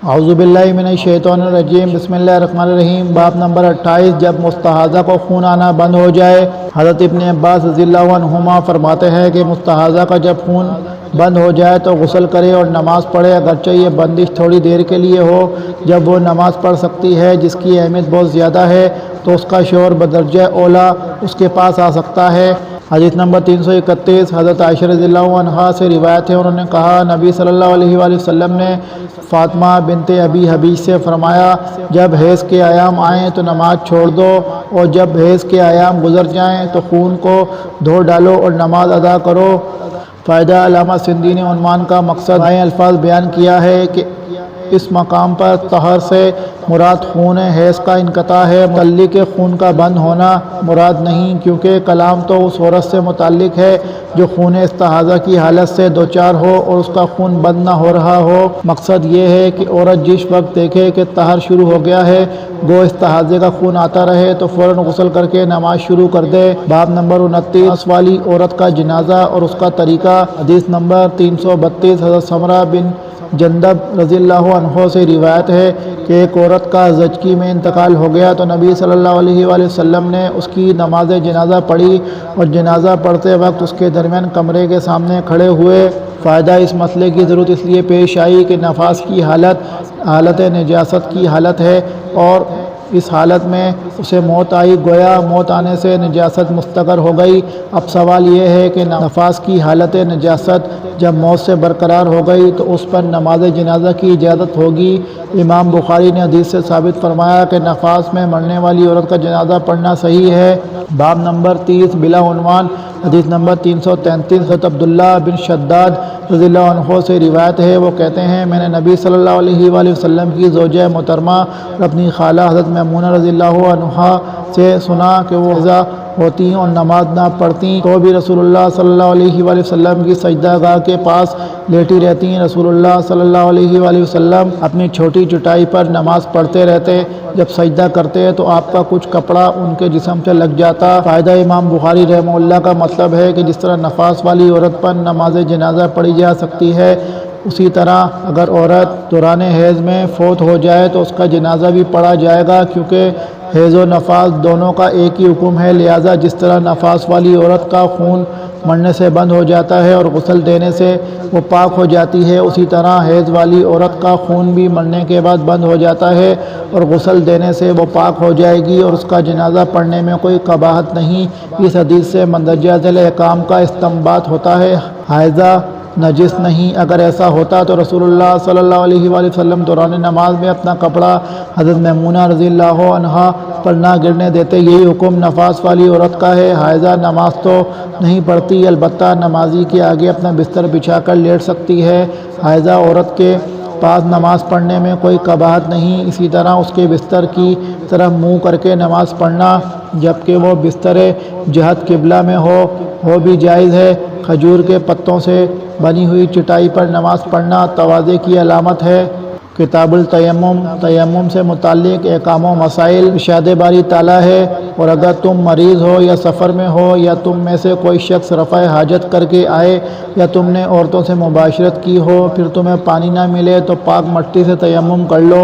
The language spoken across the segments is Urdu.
اعوذ باللہ من الشیطان الرجیم، بسم اللہ الرحمن الرحیم۔ باب نمبر 28، جب مستحاضہ کو خون آنا بند ہو جائے۔ حضرت ابن عباس رضی اللہ عنہما فرماتے ہیں کہ مستحاضہ کا جب خون بند ہو جائے تو غسل کرے اور نماز پڑھے، اگرچہ یہ بندش تھوڑی دیر کے لیے ہو۔ جب وہ نماز پڑھ سکتی ہے جس کی اہمیت بہت زیادہ ہے تو اس کا شوہر بدرجہ اولا اس کے پاس آ سکتا ہے۔ حدیث نمبر 331، حضرت عائشہ رضی اللہ عنہا سے روایت ہے، انہوں نے کہا نبی صلی اللہ علیہ وآلہ وسلم نے فاطمہ بنت ابی حبیش سے فرمایا، جب حیض کے ایام آئیں تو نماز چھوڑ دو، اور جب حیض کے ایام گزر جائیں تو خون کو دھو ڈالو اور نماز ادا کرو۔ فائدہ: علامہ سندھی نے عنوان کا مقصد بائیں الفاظ بیان کیا ہے کہ اس مقام پر طہر سے مراد خون حیض کا انقطاع ہے، متعلق خون کا بند ہونا مراد نہیں، کیونکہ کلام تو اس عورت سے متعلق ہے جو خون استحاضہ کی حالت سے دوچار ہو اور اس کا خون بند نہ ہو رہا ہو۔ مقصد یہ ہے کہ عورت جس وقت دیکھے کہ طہر شروع ہو گیا ہے، گو استحاضے کا خون آتا رہے، تو فوراً غسل کر کے نماز شروع کر دے۔ باب نمبر 29، والی عورت کا جنازہ اور اس کا طریقہ۔ حدیث نمبر 332، حضرت سمرہ بن جندب رضی اللہ عنہ سے روایت ہے کہ ایک عورت کا زچگی میں انتقال ہو گیا تو نبی صلی اللہ علیہ وآلہ وسلم نے اس کی نماز جنازہ پڑھی، اور جنازہ پڑھتے وقت اس کے درمیان کمرے کے سامنے کھڑے ہوئے۔ فائدہ: اس مسئلے کی ضرورت اس لیے پیش آئی کہ نفاس کی حالت نجاست کی حالت ہے، اور اس حالت میں اسے موت آئی، گویا موت آنے سے نجاست مستقر ہو گئی۔ اب سوال یہ ہے کہ نفاس کی حالت نجاست جب موت سے برقرار ہو گئی تو اس پر نماز جنازہ کی اجازت ہوگی؟ امام بخاری نے حدیث سے ثابت فرمایا کہ نفاس میں مرنے والی عورت کا جنازہ پڑھنا صحیح ہے۔ باب نمبر 30، بلا عنوان۔ حدیث نمبر 333، حضرت عبداللہ بن شداد رضی اللہ عنہ سے روایت ہے، وہ کہتے ہیں میں نے نبی صلی اللہ علیہ وآلہ وسلم کی زوجہ محترمہ اور اپنی خالہ حضرت میمونہ رضی اللہ عنہا سے سنا کہ وہ قضا ہوتی اور نماز نہ پڑھتی تو بھی رسول اللہ صلی اللہ علیہ وآلہ وسلم کی سجدہ گاہ کے پاس لیٹی رہتی۔ رسول اللہ صلی اللہ علیہ وآلہ وسلم اپنی چھوٹی چٹائی پر نماز پڑھتے رہتے، جب سجدہ کرتے تو آپ کا کچھ کپڑا ان کے جسم سے لگ جاتا۔ فائدہ: امام بخاری رحمہ اللہ کا مطلب ہے کہ جس طرح نفاس والی عورت پر نماز جنازہ پڑھی جا سکتی ہے، اسی طرح اگر عورت دوران حیض میں فوت ہو جائے تو اس کا جنازہ بھی پڑھا جائے گا، کیونکہ حیض و نفاس دونوں کا ایک ہی حکم ہے۔ لہٰذا جس طرح نفاس والی عورت کا خون مرنے سے بند ہو جاتا ہے اور غسل دینے سے وہ پاک ہو جاتی ہے، اسی طرح حیض والی عورت کا خون بھی مرنے کے بعد بند ہو جاتا ہے اور غسل دینے سے وہ پاک ہو جائے گی، اور اس کا جنازہ پڑھنے میں کوئی قباحت نہیں۔ اس حدیث سے مندرجہ ذیل احکام کا استنباط ہوتا ہے حائضہ نجس نہیں۔ اگر ایسا ہوتا تو رسول اللہ صلی اللہ علیہ وآلہ وسلم دوران نماز میں اپنا کپڑا حضرت میمونہ رضی اللہ عنہا پر نہ گرنے دیتے۔ یہی حکم نفاس والی عورت کا ہے۔ حائضہ نماز تو نہیں پڑھتی، البتہ نمازی کے آگے اپنا بستر بچھا کر لیٹ سکتی ہے۔ حائضہ عورت کے پاس نماز پڑھنے میں کوئی قباحت نہیں، اسی طرح اس کے بستر کی طرف منہ کر کے نماز پڑھنا جبکہ وہ بستر جہت قبلہ میں ہو بھی جائز ہے۔ کھجور کے پتوں سے بنی ہوئی چٹائی پر نماز پڑھنا تواضع کی علامت ہے۔ کتاب التیمم، تیمم سے متعلق احکام و مسائل ارشاد باری تعالیٰ ہے، اور اگر تم مریض ہو یا سفر میں ہو یا تم میں سے کوئی شخص رفع حاجت کر کے آئے یا تم نے عورتوں سے مباشرت کی ہو، پھر تمہیں پانی نہ ملے تو پاک مٹی سے تیمم کر لو،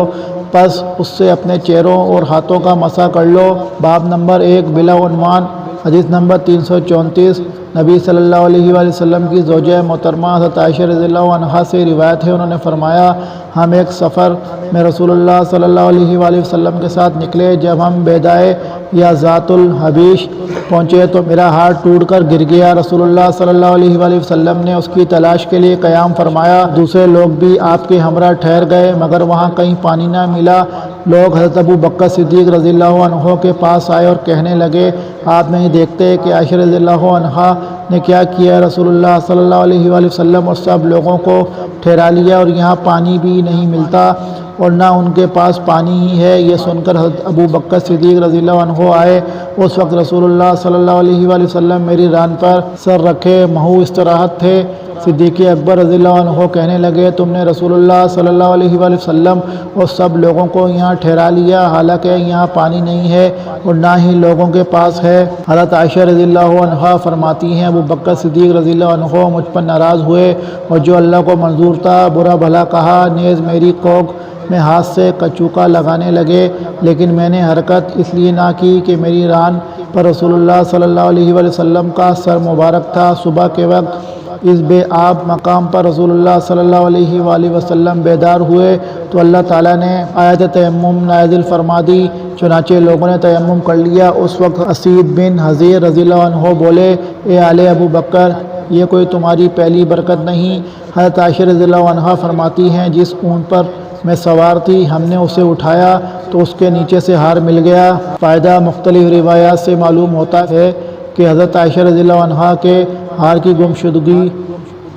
پس اس سے اپنے چہروں اور ہاتھوں کا مسح کر لو۔ باب نمبر 1، بلا عنوان۔ حدیث نمبر 334، نبی صلی اللہ علیہ وآلہ وسلم کی زوجہ محترمہ حضرت عائشہ رضی اللہ عنہا سے روایت ہے، انہوں نے فرمایا ہم ایک سفر میں رسول اللہ صلی اللہ علیہ وآلہ وسلم کے ساتھ نکلے، جب ہم بیدائے یا ذات الحبیش پہنچے تو میرا ہاتھ ٹوٹ کر گر گیا۔ رسول اللہ صلی اللہ علیہ وآلہ وسلم نے اس کی تلاش کے لیے قیام فرمایا، دوسرے لوگ بھی آپ کے ہمراہ ٹھہر گئے مگر وہاں کہیں پانی نہ ملا۔ لوگ حضرت ابو بکر صدیق رضی اللہ عنہ کے پاس آئے اور کہنے لگے آپ نہیں دیکھتے کہ عائشہ رضی اللہ عنہا نے کیا کیا؟ رسول اللہ صلی اللہ علیہ وآلہ وسلم اور سب لوگوں کو ٹھہرا لیا اور یہاں پانی بھی نہیں ملتا اور نہ ان کے پاس پانی ہی ہے۔ یہ سن کر حضرت ابو بکر صدیق رضی اللہ عنہ آئے۔ اس وقت رسول اللہ صلی اللہ علیہ وآلہ وسلم میری ران پر سر رکھے محو استراحت تھے۔ صدیق اکبر رضی اللہ عنہ کہنے لگے تم نے رسول اللہ صلی اللہ علیہ وآلہ وسلم اور سب لوگوں کو یہاں ٹھہرا لیا حالانکہ یہاں پانی نہیں ہے اور نہ ہی لوگوں کے پاس ہے۔ حضرت عائشہ رضی اللہ عنہا فرماتی ہیں ابو بکر صدیق رضی اللہ عنہ مجھ پر ناراض ہوئے اور جو اللہ کو منظور تھا برا بھلا کہا، نیز میری کوکھ میں ہاتھ سے کچوکا لگانے لگے، لیکن میں نے حرکت اس لیے نہ کی کہ میری ران پر رسول اللہ صلی اللہ علیہ وآلہ وسلم کا سر مبارک تھا۔ صبح کے وقت اس بے آب مقام پر رسول اللہ صلی اللہ علیہ وآلہ وسلم بیدار ہوئے تو اللہ تعالیٰ نے آیت تیمم نازل فرما دی، چنانچہ لوگوں نے تیمم کر لیا۔ اس وقت اسید بن حضیر رضی اللہ عنہ بولے، اے آل ابو بکر، یہ کوئی تمہاری پہلی برکت نہیں؟ حضرت عائشہ رضی اللہ عنہ فرماتی ہیں، جس اونٹ پر میں سوار تھی ہم نے اسے اٹھایا تو اس کے نیچے سے ہار مل گیا۔ فائدہ مختلف روایات سے معلوم ہوتا ہے کہ حضرت عائشہ رضی اللہ عنہ کے ہار کی گمشدگی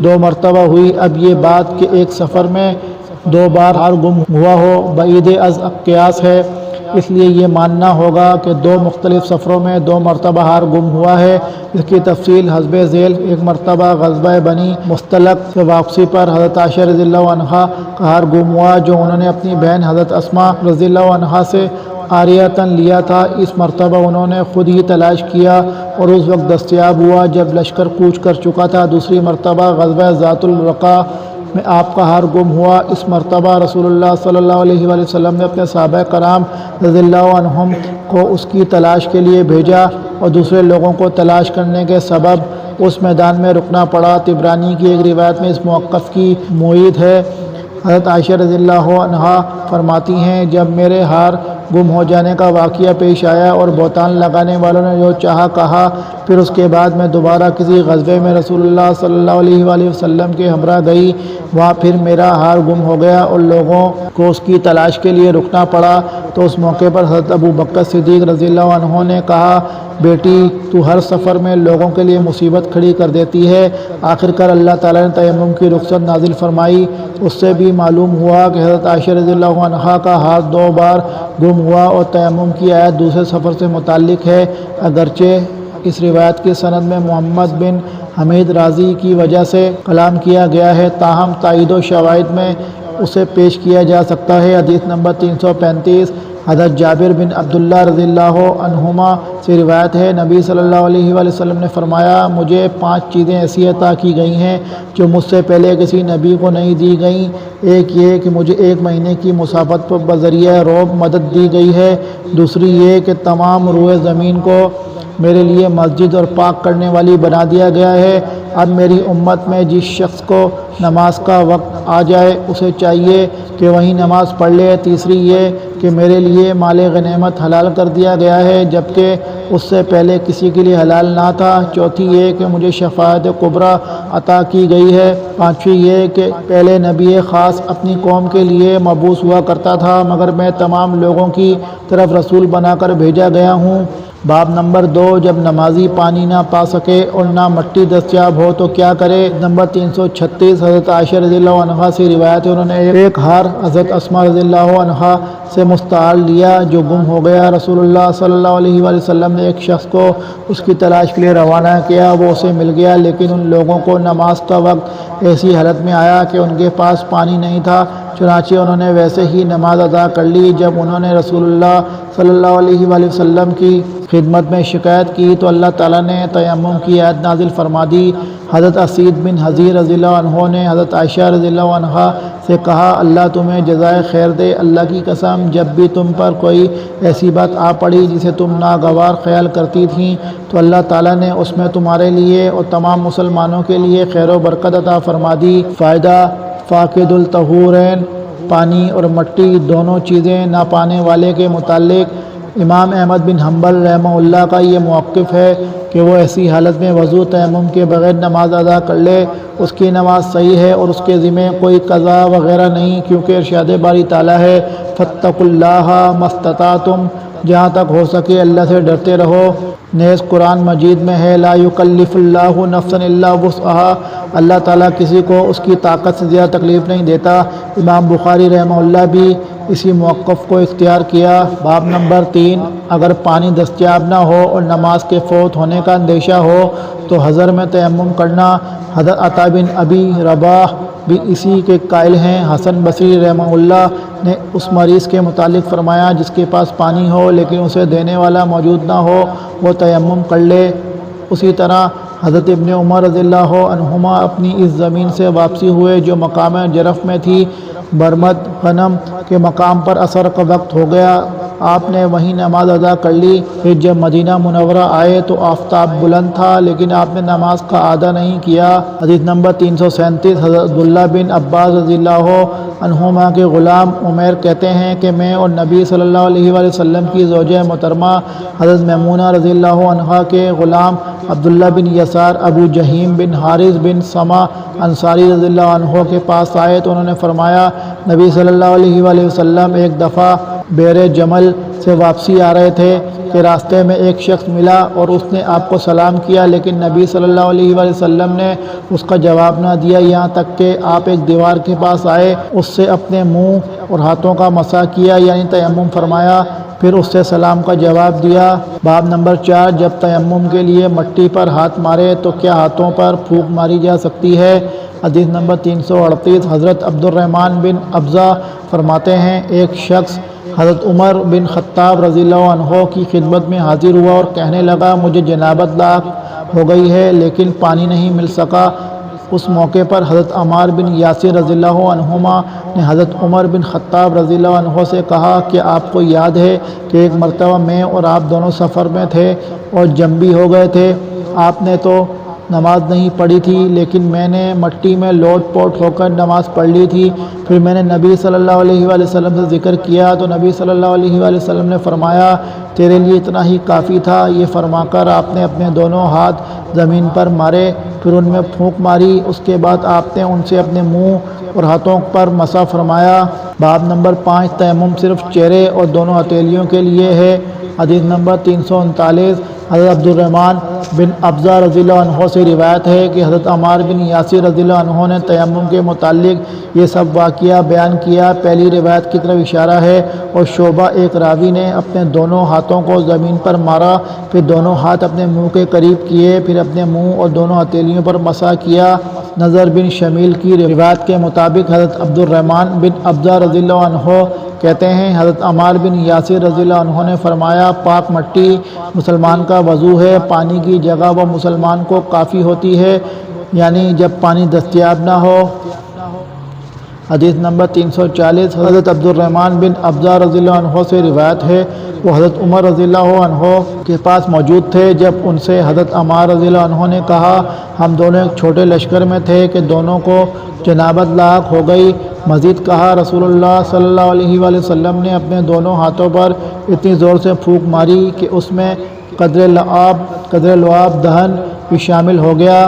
2 مرتبہ ہوئی۔ اب یہ بات کہ ایک سفر میں 2 بار ہار گم ہوا ہو بعید از قیاس ہے، اس لیے یہ ماننا ہوگا کہ 2 مختلف سفروں میں 2 مرتبہ ہار گم ہوا ہے۔ اس کی تفصیل حسب ذیل: ایک مرتبہ غزوہ بنی مستلق سے واپسی پر حضرت عائشہ رضی اللہ عنہ کا ہار گم ہوا جو انہوں نے اپنی بہن حضرت اسماء رضی اللہ عنہا سے عاریۃً لیا تھا۔ اس مرتبہ انہوں نے خود ہی تلاش کیا اور اس وقت دستیاب ہوا جب لشکر کوچ کر چکا تھا۔ دوسری مرتبہ غزوہ ذات الرقاع میں آپ کا ہار گم ہوا۔ اس مرتبہ رسول اللہ صلی اللہ علیہ وآلہ وسلم نے اپنے صحابہ کرام رضی اللہ عنہم کو اس کی تلاش کے لیے بھیجا اور دوسرے لوگوں کو تلاش کرنے کے سبب اس میدان میں رکنا پڑا۔ طبرانی کی ایک روایت میں اس موقف کی معید ہے۔ حضرت عائشہ رضی اللہ عنہا فرماتی ہیں، جب میرے ہار گم ہو جانے کا واقعہ پیش آیا اور بہتان لگانے والوں نے جو چاہا کہا، پھر اس کے بعد میں دوبارہ کسی غزوے میں رسول اللہ صلی اللہ علیہ وآلہ وسلم کے ہمراہ گئی، وہاں پھر میرا ہار گم ہو گیا اور لوگوں کو اس کی تلاش کے لیے رکنا پڑا۔ تو اس موقع پر حضرت ابو بکر صدیق رضی اللہ عنہ نے کہا، بیٹی تو ہر سفر میں لوگوں کے لیے مصیبت کھڑی کر دیتی ہے۔ آخر کار اللہ تعالیٰ نے تیمم کی رخصت نازل فرمائی۔ اس سے بھی معلوم ہوا کہ حضرت عائشہ رضی اللہ عنہا کا ہار 2 بار گم ہوا اور تیمم کی آیت دوسرے سفر سے متعلق ہے، اگرچہ اس روایت کی سند میں محمد بن حمید رازی کی وجہ سے کلام کیا گیا ہے، تاہم تائید و شواہد میں اسے پیش کیا جا سکتا ہے۔ حدیث نمبر 335 حضرت جابر بن عبداللہ رضی اللہ عنہما سے روایت ہے، نبی صلی اللہ علیہ وآلہ وسلم نے فرمایا، مجھے 5 چیزیں ایسی عطا کی گئی ہیں جو مجھ سے پہلے کسی نبی کو نہیں دی گئیں۔ ایک یہ کہ مجھے 1 مہینے کی مسافت پر بذریعہ رعب مدد دی گئی ہے، دوسری یہ کہ تمام روئے زمین کو میرے لیے مسجد اور پاک کرنے والی بنا دیا گیا ہے۔ اب میری امت میں جس شخص کو نماز کا وقت آ جائے اسے چاہیے کہ وہیں نماز پڑھ لے۔ تیسری یہ کہ میرے لیے مال غنیمت حلال کر دیا گیا ہے جبکہ اس سے پہلے کسی کے لیے حلال نہ تھا۔ چوتھی یہ کہ مجھے شفاعت کبریٰ عطا کی گئی ہے۔ پانچویں یہ کہ پہلے نبی خاص اپنی قوم کے لیے مبعوث ہوا کرتا تھا مگر میں تمام لوگوں کی طرف رسول بنا کر بھیجا گیا ہوں۔ باب نمبر 2، جب نمازی پانی نہ پا سکے اور نہ مٹی دستیاب ہو تو کیا کرے؟ نمبر 336 حضرت عائشہ رضی اللہ عنہا سے روایت ہے، انہوں نے ایک ہار حضرت اسماء رضی اللہ عنہا سے مستعار لیا جو گم ہو گیا۔ رسول اللہ صلی اللہ علیہ وآلہ وسلم نے ایک شخص کو اس کی تلاش کے لیے روانہ کیا، وہ اسے مل گیا، لیکن ان لوگوں کو نماز کا وقت ایسی حالت میں آیا کہ ان کے پاس پانی نہیں تھا، چنانچہ انہوں نے ویسے ہی نماز ادا کر لی۔ جب انہوں نے رسول اللہ صلی اللہ علیہ وآلہ وسلم کی خدمت میں شکایت کی تو اللہ تعالیٰ نے تیمم کی آیت نازل فرما دی۔ حضرت اسید بن حضیر رضی اللہ عنہ نے حضرت عائشہ رضی اللہ عنہا سے کہا، اللہ تمہیں جزائے خیر دے، اللہ کی قسم جب بھی تم پر کوئی ایسی بات آ پڑی جسے تم ناگوار خیال کرتی تھیں تو اللہ تعالیٰ نے اس میں تمہارے لیے اور تمام مسلمانوں کے لیے خیر و برکت عطا فرما دی۔ فائدہ فاقد الطہورین، پانی اور مٹی دونوں چیزیں نہ پانے والے کے متعلق امام احمد بن حنبل رحمہ اللہ کا یہ موقف ہے کہ وہ ایسی حالت میں وضو تیمم کے بغیر نماز ادا کر لے، اس کی نماز صحیح ہے اور اس کے ذمہ کوئی قضا وغیرہ نہیں، کیونکہ ارشاد باری تعالیٰ ہے فاتقوا اللہ ما استطعتم، جہاں تک ہو سکے اللہ سے ڈرتے رہو۔ نیز قرآن مجید میں ہے لا یکلف اللہ نفسا الا وسعها، اللہ تعالیٰ کسی کو اس کی طاقت سے زیادہ تکلیف نہیں دیتا۔ امام بخاری رحمہ اللہ بھی اسی موقف کو اختیار کیا۔ باب نمبر 3، اگر پانی دستیاب نہ ہو اور نماز کے فوت ہونے کا اندیشہ ہو تو حضر میں تیمم کرنا۔ حضرت عطا بن ابی رباح بھی اسی کے قائل ہیں۔ حسن بصری رحمہ اللہ نے اس مریض کے متعلق فرمایا جس کے پاس پانی ہو لیکن اسے دینے والا موجود نہ ہو وہ تیمم کر لے۔ اسی طرح حضرت ابن عمر رضی اللہ عنہما اپنی اس زمین سے واپسی ہوئے جو مقام جرف میں تھی، برمد غنم کے مقام پر عصر کا وقت ہو گیا، آپ نے وہیں نماز ادا کر لی۔ پھر جب مدینہ منورہ آئے تو آفتاب بلند تھا، لیکن آپ نے نماز کا ادا نہیں کیا۔ حدیث نمبر 337 حضرت عبداللہ بن عباس رضی اللہ عنہما کے غلام عمیر کہتے ہیں کہ میں اور نبی صلی اللہ علیہ وآلہ وسلم کی زوجہ محترمہ حضرت میمونہ رضی اللہ عنہا کے غلام عبداللہ بن یسار ابو جہیم بن حارث بن سما انصاری رضی اللہ عنہ کے پاس آئے تو انہوں نے فرمایا، نبی صلی اللہ علیہ وآلہ وسلم ایک دفعہ بیر جمل سے واپسی آ رہے تھے کہ راستے میں ایک شخص ملا اور اس نے آپ کو سلام کیا، لیکن نبی صلی اللہ علیہ وآلہ وسلم نے اس کا جواب نہ دیا، یہاں تک کہ آپ ایک دیوار کے پاس آئے، اس سے اپنے منہ اور ہاتھوں کا مسح کیا، یعنی تیمم فرمایا، پھر اس سے سلام کا جواب دیا۔ باب نمبر 4 جب تیمم کے لیے مٹی پر ہاتھ مارے تو کیا ہاتھوں پر پھونک ماری جا سکتی ہے؟ حدیث نمبر 338 حضرت عبد الرحمن بن ابزہ فرماتے ہیں، ایک شخص حضرت عمر بن خطاب رضی اللہ عنہ کی خدمت میں حاضر ہوا اور کہنے لگا، مجھے جنابت لاحق ہو گئی ہے لیکن پانی نہیں مل سکا۔ اس موقع پر حضرت عمار بن یاسر رضی اللہ عنہما نے حضرت عمر بن خطاب رضی اللہ عنہ سے کہا کہ آپ کو یاد ہے کہ ایک مرتبہ میں اور آپ دونوں سفر میں تھے اور جنبی ہو گئے تھے، آپ نے تو نماز نہیں پڑھی تھی لیکن میں نے مٹی میں لوٹ پوٹ ہو کر نماز پڑھ لی تھی۔ پھر میں نے نبی صلی اللہ علیہ وآلہ وسلم سے ذکر کیا تو نبی صلی اللہ علیہ وآلہ وسلم نے فرمایا، تیرے لیے اتنا ہی کافی تھا۔ یہ فرما کر آپ نے اپنے دونوں ہاتھ زمین پر مارے، پھر ان میں پھونک ماری، اس کے بعد آپ نے ان سے اپنے منہ اور ہاتھوں پر مسح فرمایا۔ باب نمبر 5 تیمم صرف چہرے اور دونوں ہتھیلیوں کے لیے ہے۔ حدیث نمبر 339 حضرت عبد الرحمن بن ابزہ رضی اللہ عنہ سے روایت ہے کہ حضرت عمار بن یاسر رضی اللہ عنہ نے تیمم کے متعلق یہ سب واقعہ بیان کیا۔ پہلی روایت کی طرف اشارہ ہے اور شعبہ ایک راوی نے اپنے دونوں ہاتھوں کو زمین پر مارا، پھر دونوں ہاتھ اپنے منہ کے قریب کیے، پھر اپنے منہ اور دونوں ہتھیلیوں پر مسح کیا۔ نظر بن شمیل کی روایت کے مطابق حضرت عبد الرحمن بن ابزہ رضی اللہ عنہ کہتے ہیں، حضرت عمار بن یاسر رضی اللہ عنہ نے فرمایا، پاک مٹی مسلمان کا وضو ہے، پانی کی جگہ وہ مسلمان کو کافی ہوتی ہے، یعنی جب پانی دستیاب نہ ہو۔ حدیث نمبر 340 حضرت عبد الرحمن بن ابزہ رضی اللہ عنہ سے روایت ہے، وہ حضرت عمر رضی اللہ عنہ کے پاس موجود تھے جب ان سے حضرت عمار رضی اللہ عنہ نے کہا، ہم دونوں ایک چھوٹے لشکر میں تھے کہ دونوں کو جنابت لاحق ہو گئی۔ مزید کہا، رسول اللہ صلی اللہ علیہ وآلہ وسلم نے اپنے دونوں ہاتھوں پر اتنی زور سے پھونک ماری کہ اس میں قدر لعاب دہن بھی شامل ہو گیا۔